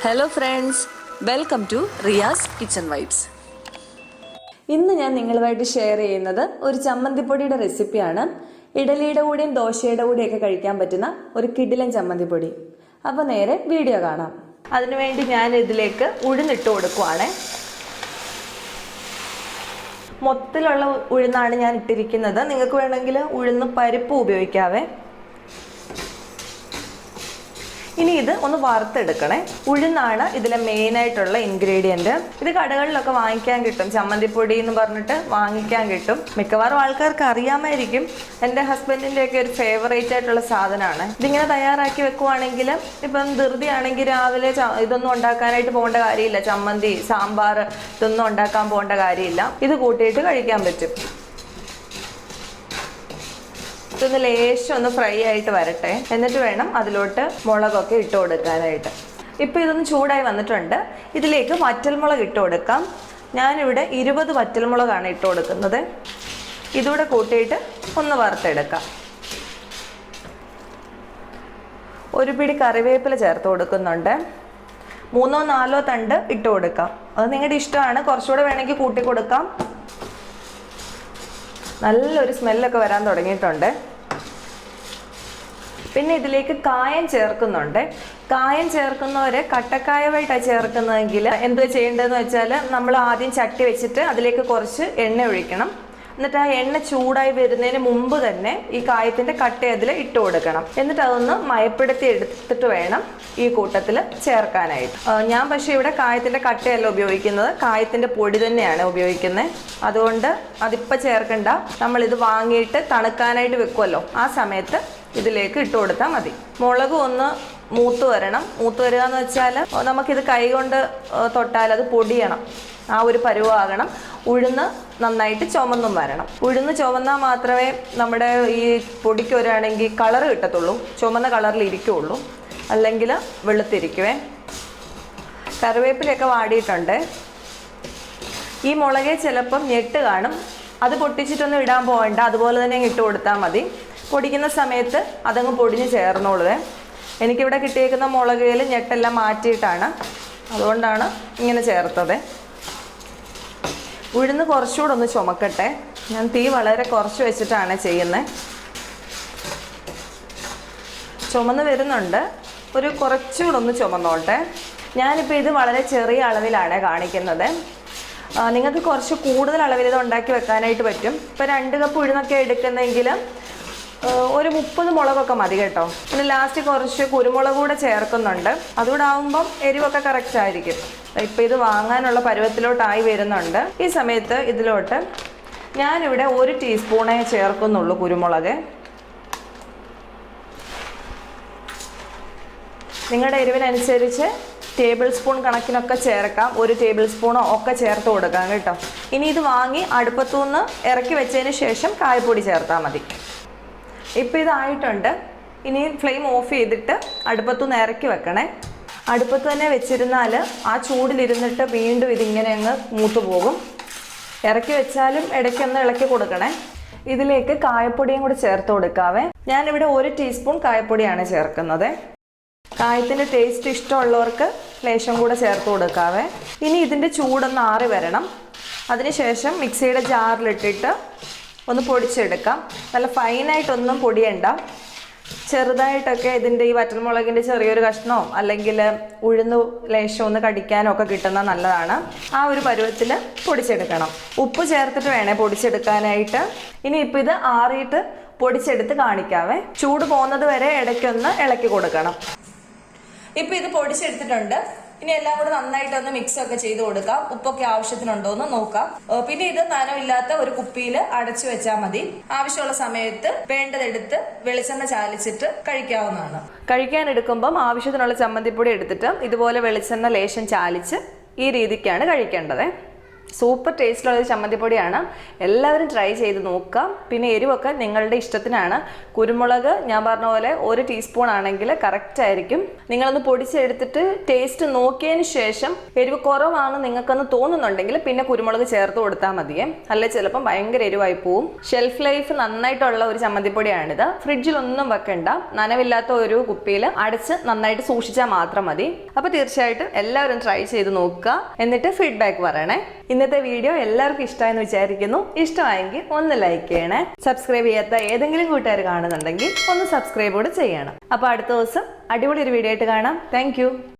Hello friends, welcome to Riyas kitchen vibes. ഇന്ന് ഞാൻ നിങ്ങളുമായിട്ട് ഷെയർ ചെയ്യുന്നത് ഒരു ചമ്മന്തിപ്പൊടിയുടെ റെസിപ്പിയാണ്. ഇഡലിയുടെ കൂടെയും ദോശയുടെ കൂടെയൊക്കെ കഴിക്കാൻ പറ്റുന്ന ഒരു കിടിലൻ ചമ്മന്തിപ്പൊടി. അപ്പോൾ നേരെ വീഡിയോ കാണാം. അതിനുവേണ്ടി ഞാൻ ഇതിലേക്ക് ഉഴുന്നിട്ട് കൊടുക്കുവാണ്. മൊത്തത്തിലുള്ള ഉഴുന്നാണ് ഞാൻ ഇട്ടിരിക്കുന്നത്. നിങ്ങൾക്ക് വേണമെങ്കിൽ ഉഴുന്ന് പരിപ്പ് ഉപയോഗിക്കാവേ. ഇനി ഇത് ഒന്ന് വറുത്തെടുക്കണേ. ഉഴുന്നാണ് ഇതിലെ മെയിനായിട്ടുള്ള ഇൻഗ്രീഡിയൻറ്റ്. ഇത് കടകളിലൊക്കെ വാങ്ങിക്കാൻ കിട്ടും, ചമ്മന്തിപ്പൊടി എന്ന് പറഞ്ഞിട്ട് വാങ്ങിക്കാൻ കിട്ടും. മിക്കവാറും ആൾക്കാർക്ക് അറിയാമായിരിക്കും. എൻ്റെ ഹസ്ബൻഡിൻ്റെയൊക്കെ ഒരു ഫേവറേറ്റ് ആയിട്ടുള്ള സാധനമാണ്. ഇതിങ്ങനെ തയ്യാറാക്കി വെക്കുവാണെങ്കിൽ ഇപ്പം ധൃതിയാണെങ്കിൽ രാവിലെ ഇതൊന്നും ഉണ്ടാക്കാനായിട്ട് പോകേണ്ട കാര്യമില്ല. ചമ്മന്തി, സാമ്പാർ ഇതൊന്നും ഉണ്ടാക്കാൻ പോകേണ്ട കാര്യമില്ല. ഇത് കൂട്ടിയിട്ട് കഴിക്കാൻ പറ്റും. ഇതൊന്ന് ലേശം ഒന്ന് ഫ്രൈ ആയിട്ട് വരട്ടെ. എന്നിട്ട് വേണം അതിലോട്ട് മുളകൊക്കെ ഇട്ട് കൊടുക്കാനായിട്ട്. ഇപ്പോൾ ഇതൊന്ന് ചൂടായി വന്നിട്ടുണ്ട്. ഇതിലേക്ക് വറ്റൽമുളക് ഇട്ട് കൊടുക്കാം. ഞാനിവിടെ 20 വറ്റൽമുളകാണ് ഇട്ട് കൊടുക്കുന്നത്. ഇതുകൂടെ കൂട്ടിയിട്ട് ഒന്ന് വറുത്തെടുക്കാം. ഒരു പിടി കറിവേപ്പില ചേർത്ത് കൊടുക്കുന്നുണ്ട്. 3-4 തണ്ട് ഇട്ട് കൊടുക്കാം. അത് നിങ്ങളുടെ ഇഷ്ടമാണ്. കുറച്ചുകൂടെ വേണമെങ്കിൽ കൂട്ടി കൊടുക്കാം. നല്ലൊരു സ്മെല്ലൊക്കെ വരാൻ തുടങ്ങിയിട്ടുണ്ട്. പിന്നെ ഇതിലേക്ക് കായം ചേർക്കുന്നുണ്ട്. കായം ചേർക്കുന്നവരെ കട്ടക്കായമായിട്ടാണ് ചേർക്കുന്നതെങ്കിൽ എന്ത് ചെയ്യേണ്ടതെന്ന് വെച്ചാൽ, നമ്മൾ ആദ്യം ചട്ടി വെച്ചിട്ട് അതിലേക്ക് കുറച്ച് എണ്ണ ഒഴിക്കണം. എന്നിട്ട് ആ എണ്ണ ചൂടായി വരുന്നതിന് മുമ്പ് തന്നെ ഈ കായത്തിൻ്റെ കട്ട അതിൽ ഇട്ട് കൊടുക്കണം. എന്നിട്ട് അതൊന്ന് മയപ്പെടുത്തി എടുത്തിട്ട് വേണം ഈ കൂട്ടത്തിൽ ചേർക്കാനായിട്ട്. ഞാൻ പക്ഷേ ഇവിടെ കായത്തിൻ്റെ കട്ടയല്ല ഉപയോഗിക്കുന്നത്, കായത്തിൻ്റെ പൊടി തന്നെയാണ് ഉപയോഗിക്കുന്നത്. അതുകൊണ്ട് അതിപ്പോൾ ചേർക്കണ്ട. നമ്മളിത് വാങ്ങിയിട്ട് തണുക്കാനായിട്ട് വെക്കുമല്ലോ, ആ സമയത്ത് ഇതിലേക്ക് ഇട്ട് കൊടുത്താൽ മതി. മുളക് ഒന്ന് മൂത്ത് വരണം. മൂത്ത് വരിക എന്ന് വെച്ചാൽ നമുക്കിത് കൈ കൊണ്ട് തൊട്ടാൽ അത് പൊടിയണം, ആ ഒരു പരുവാകണം. ഉഴുന്ന് നന്നായിട്ട് ചുമന്നും വരണം. ഉഴുന്ന് ചുവന്നാൽ മാത്രമേ നമ്മുടെ ഈ പൊടിക്ക് വരികയാണെങ്കിൽ കളർ കിട്ടത്തുള്ളൂ, ചുമന്ന കളറിൽ ഇരിക്കുകയുള്ളൂ. അല്ലെങ്കിൽ വെളുത്തിരിക്കുവേ. കറിവേപ്പിലയൊക്കെ വാടിയിട്ടുണ്ട്. ഈ മുളകെ ചിലപ്പം ഞെട്ട് കാണും, അത് പൊട്ടിച്ചിട്ടൊന്നും ഇടാൻ പോകണ്ട, അതുപോലെ തന്നെ ഇട്ട് കൊടുത്താൽ മതി. പൊടിക്കുന്ന സമയത്ത് അതങ്ങ് പൊടിഞ്ഞ് ചേർന്നോളുവേ. എനിക്കിവിടെ കിട്ടിയേക്കുന്ന മുളകയിൽ ഞെട്ടെല്ലാം മാറ്റിയിട്ടാണ്, അതുകൊണ്ടാണ് ഇങ്ങനെ ചേർത്തത്. ഉഴുന്ന് കുറച്ചുകൂടെ ഒന്ന് ചുമക്കട്ടെ. ഞാൻ തീ വളരെ കുറച്ച് വെച്ചിട്ടാണ് ചെയ്യുന്നത്. ചുമന്ന് വരുന്നുണ്ട്, ഒരു കുറച്ചുകൂടെ ഒന്ന് ചുമന്നോട്ടെ. ഞാനിപ്പോൾ ഇത് വളരെ ചെറിയ അളവിലാണ് കാണിക്കുന്നത്. നിങ്ങൾക്ക് കുറച്ച് കൂടുതൽ അളവിൽ ഇത് ഉണ്ടാക്കി വെക്കാനായിട്ട് പറ്റും. ഇപ്പോൾ 2 കപ്പ് ഉഴുന്നൊക്കെ എടുക്കുന്നെങ്കിൽ ഒരു 30 മുളകൊക്കെ മതി കേട്ടോ. പിന്നെ ലാസ്റ്റ് കുറച്ച് കുരുമുളക് കൂടെ ചേർക്കുന്നുണ്ട്. അതുകൂടെ ആകുമ്പം എരിവൊക്കെ കറക്റ്റ് ആയിരിക്കും. ഇപ്പം ഇത് വാങ്ങാനുള്ള പരുവത്തിലോട്ടായി വരുന്നുണ്ട്. ഈ സമയത്ത് ഇതിലോട്ട് ഞാനിവിടെ 1 ടീസ്പൂണേ ചേർക്കുന്നുള്ളൂ കുരുമുളക്. നിങ്ങളുടെ എരിവിനനുസരിച്ച് ടേബിൾ സ്പൂൺ കണക്കിനൊക്കെ ചേർക്കാം. 1 ടേബിൾ സ്പൂണോ ഒക്കെ ചേർത്ത് കൊടുക്കാം കേട്ടോ. ഇനി ഇത് വാങ്ങി അടുപ്പത്തുനിന്ന് ഇറക്കി വെച്ചതിന് ശേഷം കായപ്പൊടി ചേർത്താൽ മതി. ഇപ്പോൾ ഇതായിട്ടുണ്ട്. ഇനി ഫ്ലെയിം ഓഫ് ചെയ്തിട്ട് അടുപ്പത്തുനിന്ന് ഇറക്കി വെക്കണേ. അടുപ്പത്ത് തന്നെ വെച്ചിരുന്നാൽ ആ ചൂടിലിരുന്നിട്ട് വീണ്ടും ഇതിങ്ങനെ അങ്ങ് മൂത്ത് പോകും. ഇറക്കി വെച്ചാലും ഇടയ്ക്കൊന്ന് ഇളക്കി കൊടുക്കണേ. ഇതിലേക്ക് കായപ്പൊടിയും കൂടി ചേർത്ത് കൊടുക്കാവേ. ഞാനിവിടെ 1 ടീസ്പൂൺ കായപ്പൊടിയാണ് ചേർക്കുന്നത്. കായത്തിൻ്റെ ടേസ്റ്റ് ഇഷ്ടമുള്ളവർക്ക് ലേശം കൂടെ ചേർത്ത് കൊടുക്കാവേ. ഇനി ഇതിൻ്റെ ചൂടൊന്ന് ആറി വരണം. അതിനുശേഷം മിക്സിയുടെ ജാറിലിട്ടിട്ട് ഒന്ന് പൊടിച്ചെടുക്കാം. നല്ല ഫൈനായിട്ടൊന്നും പൊടിയണ്ട, ചെറുതായിട്ടൊക്കെ ഇതിൻ്റെ ഈ വറ്റൽമുളകിൻ്റെ ചെറിയൊരു കഷ്ണമോ അല്ലെങ്കിൽ ഉഴുന്ന് ലേശം ഒന്ന് കടിക്കാനോ ഒക്കെ കിട്ടുന്ന നല്ലതാണ്. ആ ഒരു പരുവത്തിൽ പൊടിച്ചെടുക്കണം. ഉപ്പ് ചേർത്തിട്ട് വേണേ പൊടിച്ചെടുക്കാനായിട്ട്. ഇനി ഇപ്പോൾ ഇത് ആറിയിട്ട് പൊടിച്ചെടുത്ത് കാണിക്കാവേ. ചൂട് പോകുന്നത് വരെ ഇടയ്ക്കൊന്ന് ഇളക്കി കൊടുക്കണം. ഇപ്പോൾ ഇത് പൊടിച്ചെടുത്തിട്ടുണ്ട്. ഇനി എല്ലാം കൂടെ നന്നായിട്ടൊന്ന് മിക്സ് ഒക്കെ ചെയ്ത് കൊടുക്കാം. ഉപ്പൊക്കെ ആവശ്യത്തിനുണ്ടോ എന്ന് നോക്കാം. പിന്നെ ഇത് നനവില്ലാത്ത ഒരു കുപ്പിയിൽ അടച്ചു വെച്ചാൽ മതി. ആവശ്യമുള്ള സമയത്ത് വേണ്ടതെടുത്ത് വെളിച്ചെണ്ണ ചാലിച്ചിട്ട് കഴിക്കാവുന്നതാണ്. കഴിക്കാൻ എടുക്കുമ്പം ആവശ്യത്തിനുള്ള ചമ്മന്തിപ്പൊടി എടുത്തിട്ട് ഇതുപോലെ വെളിച്ചെണ്ണ ലേശം ചാലിച്ച് ഈ രീതിക്കാണ് കഴിക്കേണ്ടത്. സൂപ്പർ ടേസ്റ്റുള്ള ഒരു ചമ്മന്തിപ്പൊടിയാണ്. എല്ലാവരും ട്രൈ ചെയ്ത് നോക്കുക. പിന്നെ എരിവൊക്കെ നിങ്ങളുടെ ഇഷ്ടത്തിനാണ്. കുരുമുളക് ഞാൻ പറഞ്ഞ പോലെ 1 ടീസ്പൂൺ ആണെങ്കിൽ കറക്റ്റ് ആയിരിക്കും. നിങ്ങളൊന്ന് പൊടിച്ചെടുത്തിട്ട് ടേസ്റ്റ് നോക്കിയതിന് ശേഷം എരിവ് കുറവാണ് നിങ്ങൾക്കൊന്ന് തോന്നുന്നുണ്ടെങ്കിൽ പിന്നെ കുരുമുളക് ചേർത്ത് കൊടുത്താൽ മതിയേ. അല്ലെ ചിലപ്പം ഭയങ്കര എരിവായി പോവും. ഷെൽഫ് ലൈഫ് നന്നായിട്ടുള്ള ഒരു ചമ്മന്തിപ്പൊടിയാണിത്. ഫ്രിഡ്ജിലൊന്നും വെക്കണ്ട. നനവില്ലാത്ത ഒരു കുപ്പിയിൽ അടച്ച് നന്നായിട്ട് സൂക്ഷിച്ചാൽ മാത്രം മതി. അപ്പോൾ തീർച്ചയായിട്ടും എല്ലാവരും ട്രൈ ചെയ്ത് നോക്കുക. എന്നിട്ട് ഫീഡ്ബാക്ക് പറയണേ. ഇന്നത്തെ വീഡിയോ എല്ലാവർക്കും ഇഷ്ടമായെന്ന് വിചാരിക്കുന്നു. ഇഷ്ടമായെങ്കിൽ ഒന്ന് ലൈക്ക് ചെയ്യണേ. സബ്സ്ക്രൈബ് ചെയ്യാത്ത ഏതെങ്കിലും കൂട്ടുകാർ കാണുന്നുണ്ടെങ്കിൽ ഒന്ന് സബ്സ്ക്രൈബ് കൂടെ ചെയ്യണം. അപ്പോൾ അടുത്ത ദിവസം അടിപൊളി ഒരു വീഡിയോ ആയിട്ട് കാണാം. താങ്ക്